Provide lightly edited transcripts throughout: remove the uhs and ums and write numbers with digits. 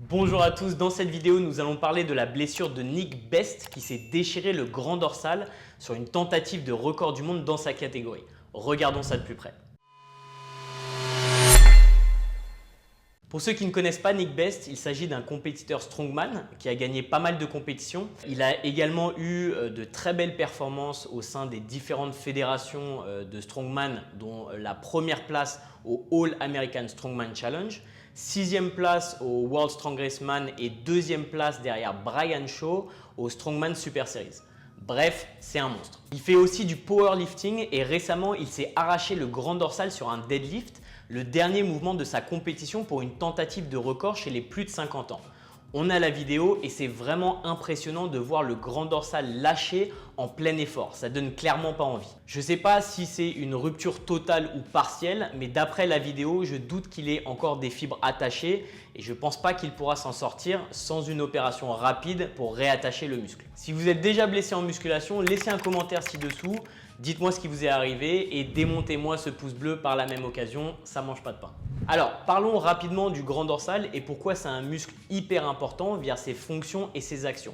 Bonjour à tous, dans cette vidéo nous allons parler de la blessure de Nick Best qui s'est déchiré le grand dorsal sur une tentative de record du monde dans sa catégorie. Regardons ça de plus près. Pour ceux qui ne connaissent pas Nick Best, il s'agit d'un compétiteur strongman qui a gagné pas mal de compétitions. Il a également eu de très belles performances au sein des différentes fédérations de strongman, dont la première place au All American Strongman Challenge, 6e place au World Strongest Man et 2e place derrière Brian Shaw au Strongman Super Series. Bref, c'est un monstre. Il fait aussi du powerlifting et récemment, il s'est arraché le grand dorsal sur un deadlift, le dernier mouvement de sa compétition pour une tentative de record chez les plus de 50 ans. On a la vidéo et c'est vraiment impressionnant de voir le grand dorsal lâché en plein effort. Ça donne clairement pas envie. Je ne sais pas si c'est une rupture totale ou partielle, mais d'après la vidéo, je doute qu'il ait encore des fibres attachées et je ne pense pas qu'il pourra s'en sortir sans une opération rapide pour réattacher le muscle. Si vous êtes déjà blessé en musculation, laissez un commentaire ci-dessous. Dites-moi ce qui vous est arrivé et démontez-moi ce pouce bleu par la même occasion, ça mange pas de pain. Alors, parlons rapidement du grand dorsal et pourquoi c'est un muscle hyper important via ses fonctions et ses actions.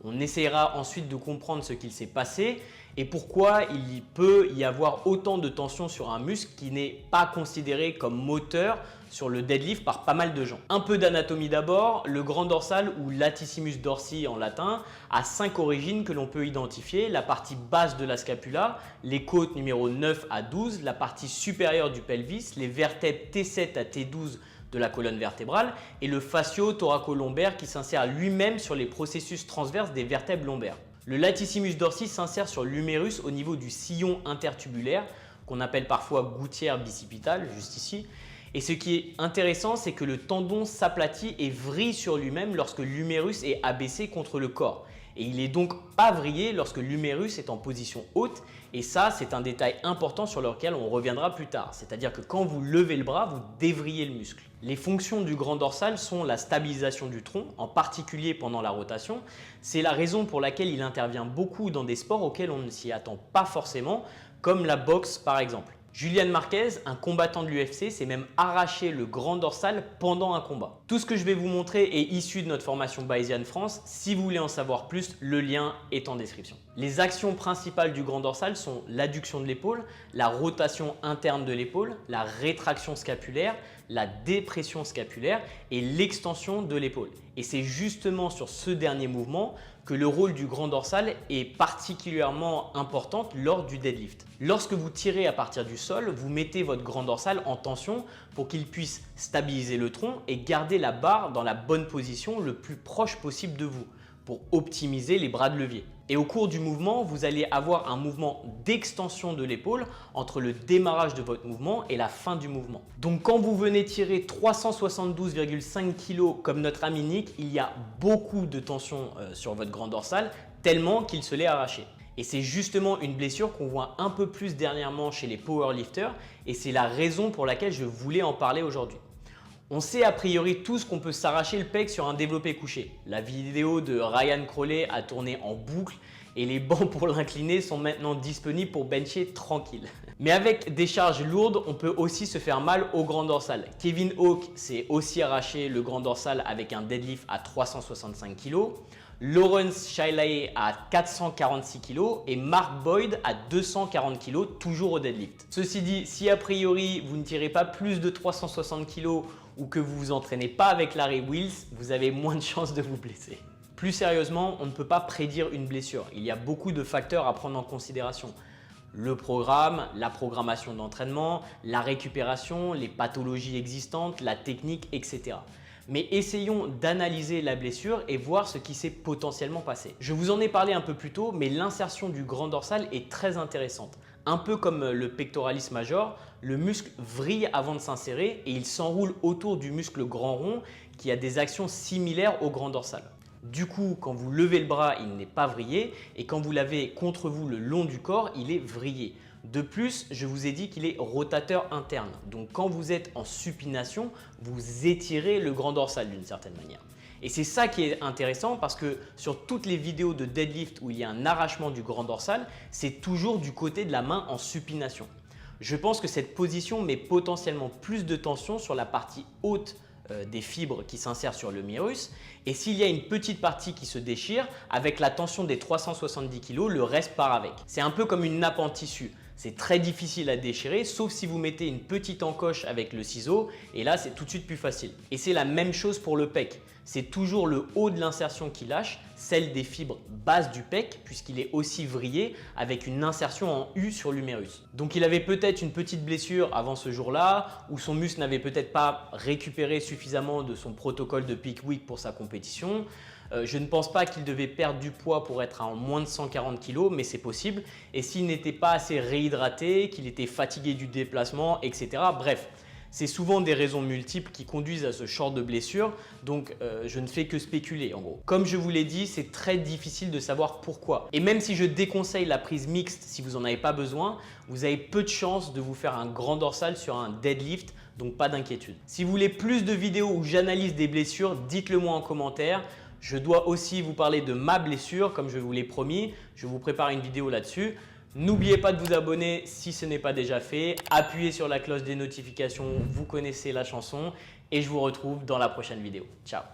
On essaiera ensuite de comprendre ce qu'il s'est passé et pourquoi il peut y avoir autant de tension sur un muscle qui n'est pas considéré comme moteur sur le deadlift par pas mal de gens. Un peu d'anatomie d'abord, le grand dorsal ou latissimus dorsi en latin a 5 origines que l'on peut identifier. La partie basse de la scapula, les côtes numéro 9 à 12, la partie supérieure du pelvis, les vertèbres T7 à T12 de la colonne vertébrale et le fascio-thoraco-lombaire qui s'insère lui-même sur les processus transverses des vertèbres lombaires. Le latissimus dorsi s'insère sur l'humérus au niveau du sillon intertubulaire qu'on appelle parfois gouttière bicipitale, juste ici. Et ce qui est intéressant, c'est que le tendon s'aplatit et vrille sur lui-même lorsque l'humérus est abaissé contre le corps. Et il n'est donc pas vrillé lorsque l'humérus est en position haute. Et ça, c'est un détail important sur lequel on reviendra plus tard. C'est-à-dire que quand vous levez le bras, vous dévrillez le muscle. Les fonctions du grand dorsal sont la stabilisation du tronc, en particulier pendant la rotation. C'est la raison pour laquelle il intervient beaucoup dans des sports auxquels on ne s'y attend pas forcément, comme la boxe par exemple. Julian Marquez, un combattant de l'UFC, s'est même arraché le grand dorsal pendant un combat. Tout ce que je vais vous montrer est issu de notre formation Bayesian France. Si vous voulez en savoir plus, le lien est en description. Les actions principales du grand dorsal sont l'adduction de l'épaule, la rotation interne de l'épaule, la rétraction scapulaire, la dépression scapulaire et l'extension de l'épaule. Et c'est justement sur ce dernier mouvement que le rôle du grand dorsal est particulièrement important lors du deadlift. Lorsque vous tirez à partir du sol, vous mettez votre grand dorsal en tension pour qu'il puisse stabiliser le tronc et garder la barre dans la bonne position le plus proche possible de vous pour optimiser les bras de levier. Et au cours du mouvement, vous allez avoir un mouvement d'extension de l'épaule entre le démarrage de votre mouvement et la fin du mouvement. Donc quand vous venez tirer 372,5 kg comme notre ami Nick, il y a beaucoup de tension sur votre grand dorsal, tellement qu'il se l'est arraché. Et c'est justement une blessure qu'on voit un peu plus dernièrement chez les powerlifters et c'est la raison pour laquelle je voulais en parler aujourd'hui. On sait a priori tous qu'on peut s'arracher le pec sur un développé couché. La vidéo de Ryan Crawley a tourné en boucle et les bancs pour l'incliner sont maintenant disponibles pour bencher tranquille. Mais avec des charges lourdes, on peut aussi se faire mal au grand dorsal. Kevin Hawke s'est aussi arraché le grand dorsal avec un deadlift à 365 kg. Lawrence Shiley à 446 kg et Mark Boyd à 240 kg, toujours au deadlift. Ceci dit, si a priori vous ne tirez pas plus de 360 kg ou que vous vous entraînez pas avec Larry Wheels, vous avez moins de chances de vous blesser. Plus sérieusement, on ne peut pas prédire une blessure. Il y a beaucoup de facteurs à prendre en considération. Le programme, la programmation d'entraînement, la récupération, les pathologies existantes, la technique, etc. Mais essayons d'analyser la blessure et voir ce qui s'est potentiellement passé. Je vous en ai parlé un peu plus tôt, mais l'insertion du grand dorsal est très intéressante. Un peu comme le pectoralis major, le muscle vrille avant de s'insérer et il s'enroule autour du muscle grand rond qui a des actions similaires au grand dorsal. Du coup, quand vous levez le bras, il n'est pas vrillé et quand vous l'avez contre vous le long du corps, il est vrillé. De plus, je vous ai dit qu'il est rotateur interne. Donc quand vous êtes en supination, vous étirez le grand dorsal d'une certaine manière. Et c'est ça qui est intéressant parce que sur toutes les vidéos de deadlift où il y a un arrachement du grand dorsal, c'est toujours du côté de la main en supination. Je pense que cette position met potentiellement plus de tension sur la partie haute des fibres qui s'insèrent sur le l'humérus. Et s'il y a une petite partie qui se déchire, avec la tension des 370 kg, le reste part avec. C'est un peu comme une nappe en tissu. C'est très difficile à déchirer, sauf si vous mettez une petite encoche avec le ciseau et là, c'est tout de suite plus facile. Et c'est la même chose pour le pec. C'est toujours le haut de l'insertion qui lâche, celle des fibres basses du pec, puisqu'il est aussi vrillé avec une insertion en U sur l'humérus. Donc il avait peut-être une petite blessure avant ce jour-là, ou son muscle n'avait peut-être pas récupéré suffisamment de son protocole de peak week pour sa compétition. Je ne pense pas qu'il devait perdre du poids pour être en moins de 140 kg, mais c'est possible. Et s'il n'était pas assez réhydraté, qu'il était fatigué du déplacement, etc. Bref, c'est souvent des raisons multiples qui conduisent à ce genre de blessure, donc je ne fais que spéculer en gros. Comme je vous l'ai dit, c'est très difficile de savoir pourquoi. Et même si je déconseille la prise mixte si vous n'en avez pas besoin, vous avez peu de chances de vous faire un grand dorsal sur un deadlift, donc pas d'inquiétude. Si vous voulez plus de vidéos où j'analyse des blessures, dites-le moi en commentaire. Je dois aussi vous parler de ma blessure, comme je vous l'ai promis. Je vous prépare une vidéo là-dessus. N'oubliez pas de vous abonner si ce n'est pas déjà fait. Appuyez sur la cloche des notifications, vous connaissez la chanson. Et je vous retrouve dans la prochaine vidéo. Ciao!